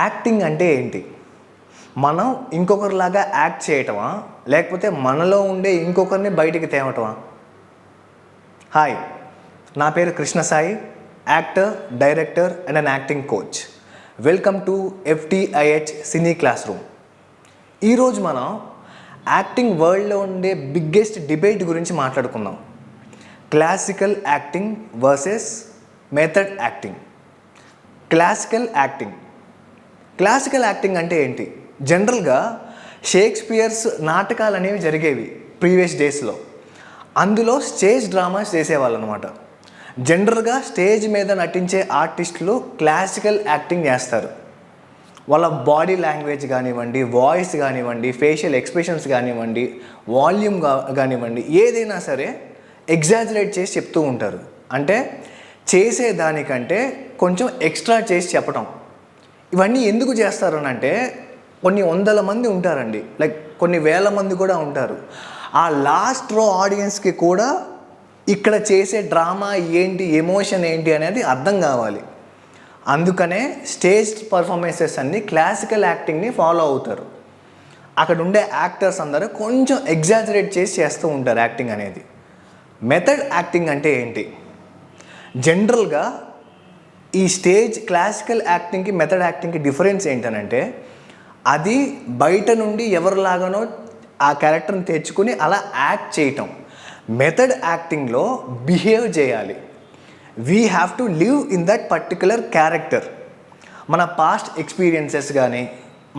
Acting అంటే ఏంటి? మనం ఇంకొకరిలాగా యాక్ట్ చేయటమా? లేకపోతే మనలో ఉండే ఇంకొకరిని బయటికి తేవటమా? హాయ్, నా పేరు Krishna Sai, actor, director and an acting coach. Welcome to FTIH cine class room. ఈరోజు మనం యాక్టింగ్ వరల్డ్లో ఉండే బిగ్గెస్ట్ డిబేట్ గురించి మాట్లాడుకుందాం. Classical acting versus method acting. Classical acting అంటే ఏంటి? జనరల్గా షేక్స్పియర్స్ నాటకాలు అనేవి జరిగేవి ప్రీవియస్ డేస్లో. అందులో స్టేజ్ డ్రామాస్ చేసేవాళ్ళు అనమాట. జనరల్గా స్టేజ్ మీద నటించే ఆర్టిస్టులు క్లాసికల్ యాక్టింగ్ చేస్తారు. వాళ్ళ బాడీ లాంగ్వేజ్ కానివ్వండి, వాయిస్ కానివ్వండి, ఫేషియల్ ఎక్స్ప్రెషన్స్ కానివ్వండి, వాల్యూమ్ కానివ్వండి, ఏదైనా సరే ఎగ్జాజరేట్ చేసి చెప్తూ ఉంటారు. అంటే చేసేదానికంటే కొంచెం ఎక్స్ట్రా చేసి చెప్పటం. ఇవన్నీ ఎందుకు చేస్తారు అని అంటే, కొన్ని వందల మంది ఉంటారండి, లైక్ కొన్ని వేల మంది కూడా ఉంటారు. ఆ లాస్ట్ రో ఆడియన్స్కి కూడా ఇక్కడ చేసే డ్రామా ఏంటి, ఎమోషన్ ఏంటి అనేది అర్థం కావాలి. అందుకనే స్టేజ్ పర్ఫార్మెన్సెస్ అన్నీ క్లాసికల్ యాక్టింగ్ని ఫాలో అవుతారు. అక్కడ ఉండే యాక్టర్స్ అందరూ కొంచెం ఎగ్జాజరేట్ చేసి చేస్తూ ఉంటారు యాక్టింగ్ అనేది. మెథడ్ యాక్టింగ్ అంటే ఏంటి? జనరల్గా ఈ స్టేజ్ క్లాసికల్ యాక్టింగ్కి మెథడ్ యాక్టింగ్కి డిఫరెన్స్ ఏంటనంటే, అది బయట నుండి ఎవరిలాగానో ఆ క్యారెక్టర్ని తెచ్చుకుని అలా యాక్ట్ చేయటం. మెథడ్ యాక్టింగ్లో బిహేవ్ చేయాలి. We have to live in that particular character. మన పాస్ట్ ఎక్స్పీరియన్సెస్ కానీ,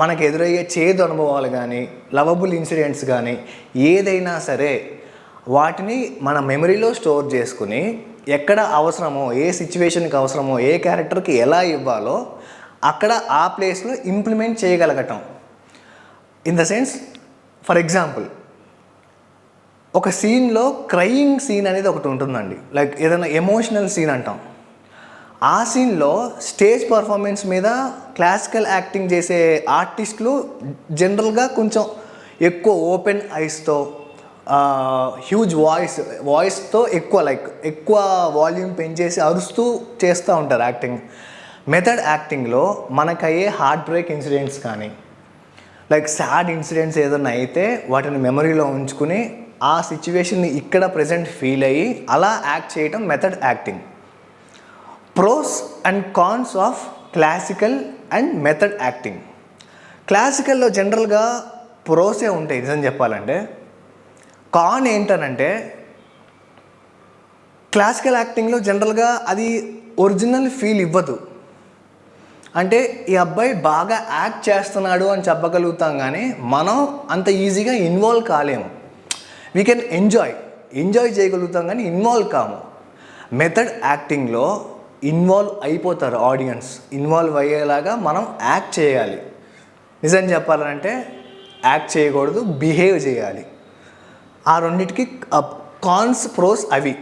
మనకు ఎదురయ్యే చేదు అనుభవాలు కానీ, లవబుల్ ఇన్సిడెంట్స్ కానీ ఏదైనా సరే వాటిని మన మెమరీలో స్టోర్ చేసుకుని ఎక్కడ అవసరమో, ఏ సిచ్యువేషన్కి అవసరమో, ఏ క్యారెక్టర్కి ఎలా ఇవ్వాలో అక్కడ ఆ ప్లేస్లో ఇంప్లిమెంట్ చేయగలగటం. In the sense, for example, ఒక సీన్లో క్రయింగ్ సీన్ అనేది ఒకటి ఉంటుందండి. లైక్ ఏదైనా ఎమోషనల్ సీన్ అంటాం. ఆ సీన్లో స్టేజ్ పర్ఫార్మెన్స్ మీద క్లాసికల్ యాక్టింగ్ చేసే ఆర్టిస్టులు జనరల్గా కొంచెం ఎక్కువ ఓపెన్ ఐస్తో, హ్యూజ్ వాయిస్తో ఎక్కువ వాల్యూమ్ పెంచేసి అరుస్తూ చేస్తూ ఉంటారు యాక్టింగ్. మెథడ్ యాక్టింగ్లో మనకయ్యే హార్ట్ బ్రేక్ ఇన్సిడెంట్స్ కానీ, లైక్ సాడ్ ఇన్సిడెంట్స్ ఏదైనా అయితే వాటిని మెమరీలో ఉంచుకుని ఆ సిచ్యువేషన్ని ఇక్కడ ప్రజెంట్ ఫీల్ అయ్యి అలా యాక్ట్ చేయటం method acting. Pros and cons of classical and method acting. క్లాసికల్లో జనరల్గా ప్రోసే ఉంటాయి నిజం చెప్పాలంటే. కాన్ ఏంటనంటే, క్లాసికల్ యాక్టింగ్లో జనరల్గా అది ఒరిజినల్ ఫీల్ ఇవ్వదు. అంటే ఈ అబ్బాయి బాగా యాక్ట్ చేస్తున్నాడు అని చెప్పగలుగుతాం, కానీ మనం అంత ఈజీగా ఇన్వాల్వ్ కాలేము. వీ కెన్ ఎంజాయ్ చేయగలుగుతాం కానీ ఇన్వాల్వ్ కాము. మెథడ్ యాక్టింగ్లో ఇన్వాల్వ్ అయిపోతారు ఆడియన్స్. ఇన్వాల్వ్ అయ్యేలాగా మనం యాక్ట్ చేయాలి. నిజం చెప్పాలంటే యాక్ట్ చేయకూడదు, బిహేవ్ చేయాలి. ఆ రెండింటికి కాన్స్, ప్రోస్ అవి.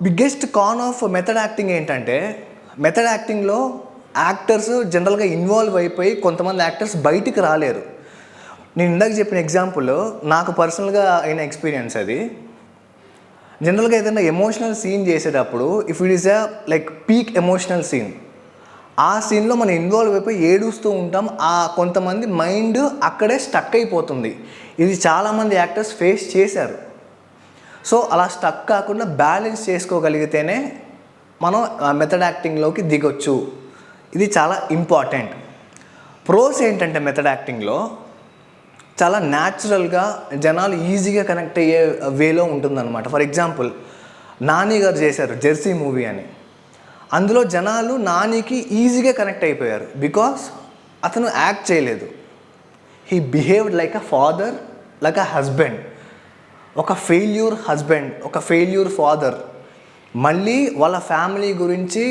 Biggest con of method acting ఏంటంటే, మెథడ్ యాక్టింగ్లో యాక్టర్స్ జనరల్గా ఇన్వాల్వ్ అయిపోయి కొంతమంది యాక్టర్స్ బయటికి రాలేరు. నేను ఇందాక చెప్పిన ఎగ్జాంపుల్ నాకు పర్సనల్గా అయిన ఎక్స్పీరియన్స్ అది. జనరల్గా ఏదైనా ఎమోషనల్ సీన్ చేసేటప్పుడు, if it is like peak emotional scene, ఆ సీన్లో మనం ఇన్వాల్వ్ అయిపోయి ఏడుస్తూ ఉంటాం. ఆ కొంతమంది మైండ్ అక్కడే స్టక్ అయిపోతుంది. ఇది చాలామంది యాక్టర్స్ ఫేస్ చేశారు. సో అలా స్టక్ కాకుండా బ్యాలెన్స్ చేసుకోగలిగితేనే మనం మెథడ్ యాక్టింగ్లోకి దిగొచ్చు. ఇది చాలా ఇంపార్టెంట్. ప్రోస్ ఏంటంటే, మెథడ్ యాక్టింగ్లో చాలా న్యాచురల్గా జనాలు ఈజీగా కనెక్ట్ అయ్యే వేలో ఉంటుందన్నమాట. ఫర్ ఎగ్జాంపుల్, నాని గారు చేశారు జెర్సీ మూవీ అని. అందులో జనాలు నానికి ఈజీగా కనెక్ట్ అయిపోయారు. బికాస్ అతను యాక్ట్ చేయలేదు. He behaved like a father, like a husband. ఒక ఫెయిల్యూర్ హస్బెండ్, ఒక ఫెయిల్యూర్ ఫాదర్, మళ్ళీ వాళ్ళ ఫ్యామిలీ గురించి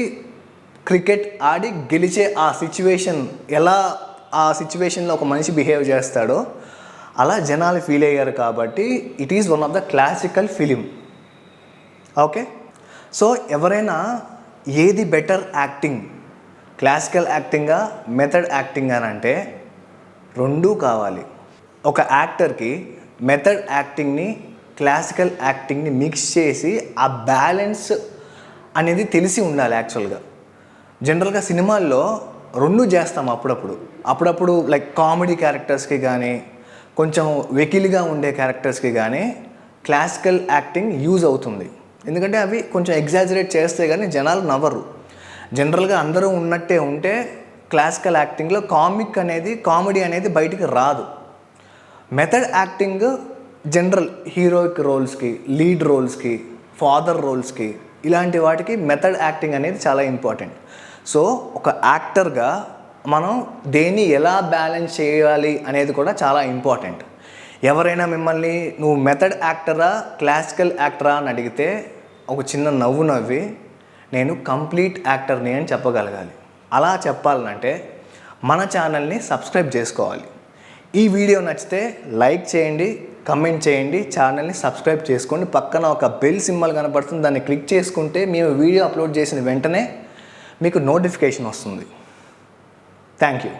క్రికెట్ ఆడి గెలిచే ఆ సిచ్యువేషన్, ఎలా ఆ సిచ్యువేషన్లో ఒక మనిషి బిహేవ్ చేస్తాడో అలా జనాలు ఫీల్ అయ్యారు. కాబట్టి it is one of the classical film. Okay, so ఎవరైనా ఏది బెటర్ యాక్టింగ్, క్లాసికల్ యాక్టింగా, మెథడ్ యాక్టింగ్ అని అంటే రెండూ కావాలి. ఒక యాక్టర్కి మెథడ్ యాక్టింగ్ని, క్లాసికల్ యాక్టింగ్ని మిక్స్ చేసి ఆ బ్యాలెన్స్ అనేది తెలిసి ఉండాలి. యాక్చువల్గా జనరల్గా సినిమాల్లో రెండు చేస్తాం అప్పుడప్పుడు లైక్ కామెడీ క్యారెక్టర్స్కి కానీ కొంచెం వెకిలిగా ఉండే క్యారెక్టర్స్కి కానీ క్లాసికల్ యాక్టింగ్ యూజ్ అవుతుంది. ఎందుకంటే అవి కొంచెం ఎగ్జాజరేట్ చేస్తే కానీ జనాలు నవ్వరు. జనరల్గా అందరూ ఉన్నట్టే ఉంటే క్లాసికల్ యాక్టింగ్లో కామెడీ అనేది బయటికి రాదు. మెథడ్ యాక్టింగ్ జనరల్ హీరోయిక్ రోల్స్కి, లీడ్ రోల్స్కి, ఫాదర్ రోల్స్కి ఇలాంటి వాటికి మెథడ్ యాక్టింగ్ అనేది చాలా ఇంపార్టెంట్. సో ఒక యాక్టర్గా మనం దేన్ని ఎలా బ్యాలెన్స్ చేయాలి అనేది కూడా చాలా ఇంపార్టెంట్. ఎవరైనా మిమ్మల్ని నువ్వు మెథడ్ యాక్టరా క్లాసికల్ యాక్టరా అని అడిగితే ఒక చిన్న నవ్వు నవ్వి నేను కంప్లీట్ యాక్టర్ని అని చెప్పగలగాలి. అలా చెప్పాలంటే మన ఛానల్ని సబ్స్క్రైబ్ చేసుకోవాలి. ఈ వీడియో నచ్చితే లైక్ చేయండి, కమెంట్ చేయండి, ఛానల్ని సబ్స్క్రైబ్ చేసుకోండి. పక్కన ఒక బెల్ సింబల్ కనపడుతుంది, దాన్ని క్లిక్ చేసుకుంటే మేము వీడియో అప్లోడ్ చేసిన వెంటనే మీకు నోటిఫికేషన్ వస్తుంది. Thank you.